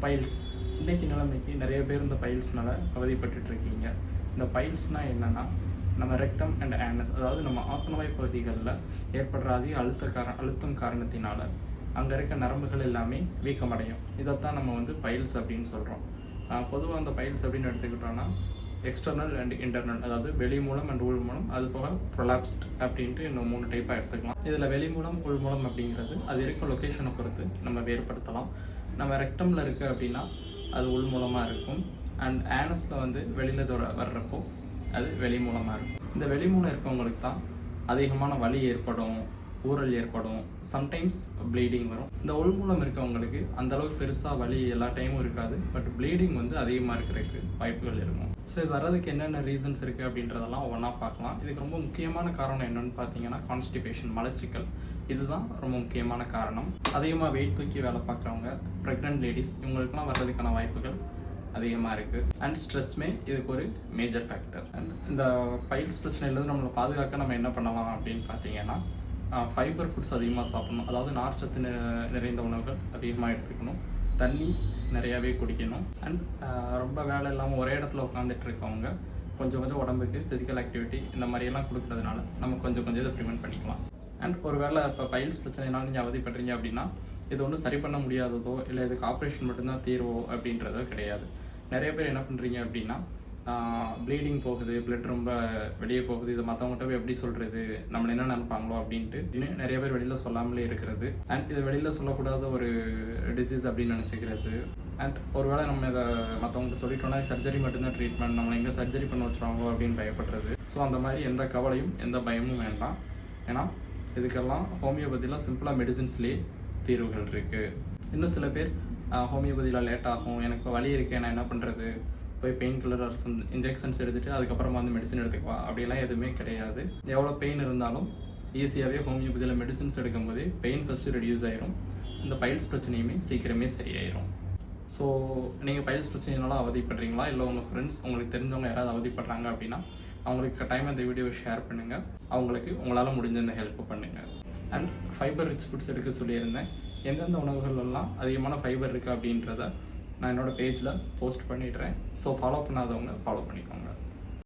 Files இன்றைக்கி நிலைமைக்கு நிறைய பேர் இந்த பைல்ஸ்னால் அவதிப்பட்டு இருக்கீங்க. இந்த பைல்ஸ்னால் என்னென்னா, நம்ம ரெக்டம் அண்ட் ஆனஸ், அதாவது நம்ம ஆசனவாய் பகுதிகளில் ஏற்படுற அதிக அழுத்தம் காரணத்தினால அங்கே இருக்க நரம்புகள் எல்லாமே வீக்கமடையும். இதைத்தான் நம்ம பைல்ஸ் அப்படின்னு சொல்கிறோம். பொதுவாக அந்த பைல்ஸ் அப்படின்னு எடுத்துக்கிட்டோன்னா எக்ஸ்டர்னல் அண்ட் இன்டர்னல், அதாவது வெளி மூலம் அண்ட் உள் மூலம், அது போக ப்ரொலாப்ஸ்ட் அப்படின்ட்டு இன்னும் 3 டைப்பாக எடுத்துக்கலாம். இதில் வெளி மூலம் உள் மூலம் அப்படிங்கிறது அது இருக்க லொக்கேஷனை பொறுத்து நம்ம வேறுபடுத்தலாம். நம்ம ரெக்டமில் இருக்குது அப்படின்னா அது உள் மூலமாக இருக்கும். அண்ட் ஆனஸில் வெளியில் வர்றப்போ அது வெளி மூலமாக இருக்கும். இந்த வெளி மூலம் இருக்கவங்களுக்கு தான் அதிகமான வலி ஏற்படும், ஊறல் ஏற்படும், சம்டைம்ஸ் ப்ளீடிங் வரும். இந்த உள் மூலம் இருக்கவங்களுக்கு அந்தளவுக்கு பெருசாக வலி எல்லா டைமும் இருக்காது, பட் ப்ளீடிங் அதிகமாக இருக்கிறதுக்கு வாய்ப்புகள் இருக்கும். ஸோ இது வர்றதுக்கு என்னென்ன ரீசன்ஸ் இருக்குது அப்படின்றதெல்லாம் ஒவ்வொன்றா பார்க்கலாம். இதுக்கு ரொம்ப முக்கியமான காரணம் என்னென்னு பார்த்தீங்கன்னா கான்ஸ்டிபேஷன், மலச்சிக்கல். இதுதான் ரொம்ப முக்கியமான காரணம். அதிகமாக வெயிட் தூக்கி வேலை பார்க்குறவங்க, ப்ரெக்னென்ட் லேடிஸ், இவங்களுக்குலாம் வர்றதுக்கான வாய்ப்புகள் அதிகமாக இருக்குது. அண்ட் ஸ்ட்ரெஸ்மே இதுக்கு ஒரு மேஜர் ஃபேக்டர். அண்ட் இந்த பைல்ஸ் பிரச்சனையிலேருந்து நம்மளை பாதுகாக்க நம்ம என்ன பண்ணலாம் அப்படின்னு பார்த்தீங்கன்னா, ஃபைபர் ஃபுட்ஸ் அதிகமாக சாப்பிடணும். அதாவது நார்ச்சத்து நிறைந்த உணவுகள் அதிகமாக எடுத்துக்கணும், தண்ணி நிறையாவே குடிக்கணும். அண்ட் ரொம்ப வேலை இல்லாமல் ஒரே இடத்துல உட்காந்துட்டு இருக்கவங்க கொஞ்சம் உடம்புக்கு ஃபிசிக்கல் ஆக்டிவிட்டி இந்த மாதிரியெல்லாம் கொடுக்கறதுனால நம்ம கொஞ்சம் இதை ப்ரிவென்ட் பண்ணிக்கலாம். அண்ட் ஒரு வேளை இப்போ பைல்ஸ் பிரச்சனைனால நீங்கள் அவதிப்படுறீங்க அப்படின்னா, இது ஒன்றும் சரி பண்ண முடியாததோ இல்லை இதுக்கு ஆப்ரேஷன் மட்டும்தான் தீர்வோ அப்படின்றதோ கிடையாது. நிறைய பேர் என்ன பண்ணுறீங்க அப்படின்னா, ப்ளீடிங் போகுது, பிளட் ரொம்ப வெளியே போகுது, இதை மற்றவங்ககிட்ட போய் எப்படி சொல்கிறது, நம்மளை என்ன நினைப்பாங்களோ அப்படின்ட்டு நிறைய பேர் வெளியில் சொல்லாமலே இருக்கிறது. அண்ட் இது வெளியில் சொல்லக்கூடாத ஒரு டிசீஸ் அப்படின்னு நினச்சிக்கிறது. அண்ட் ஒருவேளை நம்ம இதை மற்றவங்கள்ட்ட சொல்லிட்டோம்னா சர்ஜரி மட்டும்தான் ட்ரீட்மெண்ட், நம்மளை எங்கே சர்ஜரி பண்ண வச்சுருவாங்களோ அப்படின்னு பயப்படுறது. ஸோ அந்த மாதிரி எந்த கவலையும் எந்த பயமும் வேண்டாம். ஏன்னா இதுக்கெல்லாம் ஹோமியோபதியில் சிம்பிளாக மெடிசின்ஸ்லேயே தீர்வுகள் இருக்குது. இன்னும் சில பேர் ஹோமியோபதியில் லேட் ஆகும், எனக்கு வலி இருக்குது, நான் என்ன பண்ணுறது, போய் பெயின் கில்லர் இன்ஜெக்ஷன்ஸ் எடுத்துகிட்டு அதுக்கப்புறமா மெடிசன் எடுத்துக்குவா, அப்படிலாம் எதுவுமே கிடையாது. எவ்வளோ பெயின் இருந்தாலும் ஈஸியாகவே ஹோமியோபதியில் மெடிசின்ஸ் எடுக்கும்போது பெயின் ஃபஸ்ட்டு ரெடியூஸ் ஆயிரும், இந்த பைல்ஸ் பிரச்சனையுமே சீக்கிரமே சரியாயிரும். ஸோ நீங்கள் பைல்ஸ் பிரச்சனைனால அவதிப்படுறீங்களா, இல்லை உங்கள் ஃப்ரெண்ட்ஸ் உங்களுக்கு தெரிஞ்சவங்க யாராவது அவதிப்படுறாங்க அப்படின்னா அவங்களுக்கு டைம் இந்த வீடியோவை ஷேர் பண்ணுங்கள், அவங்களுக்கு உங்களால் முடிஞ்ச இந்த ஹெல்ப் பண்ணுங்கள். அண்ட் ஃபைபர் ரிச் ஃபுட்ஸ் எடுக்க சொல்லியிருந்தேன். எந்தெந்த உணவுகள்லாம் அதிகமான ஃபைபர் இருக்குது அப்படின்றத நான் என்னோடய பேஜில் போஸ்ட் பண்ணிடுறேன். ஸோ ஃபாலோ பண்ணாதவங்க ஃபாலோ பண்ணிக்கோங்க.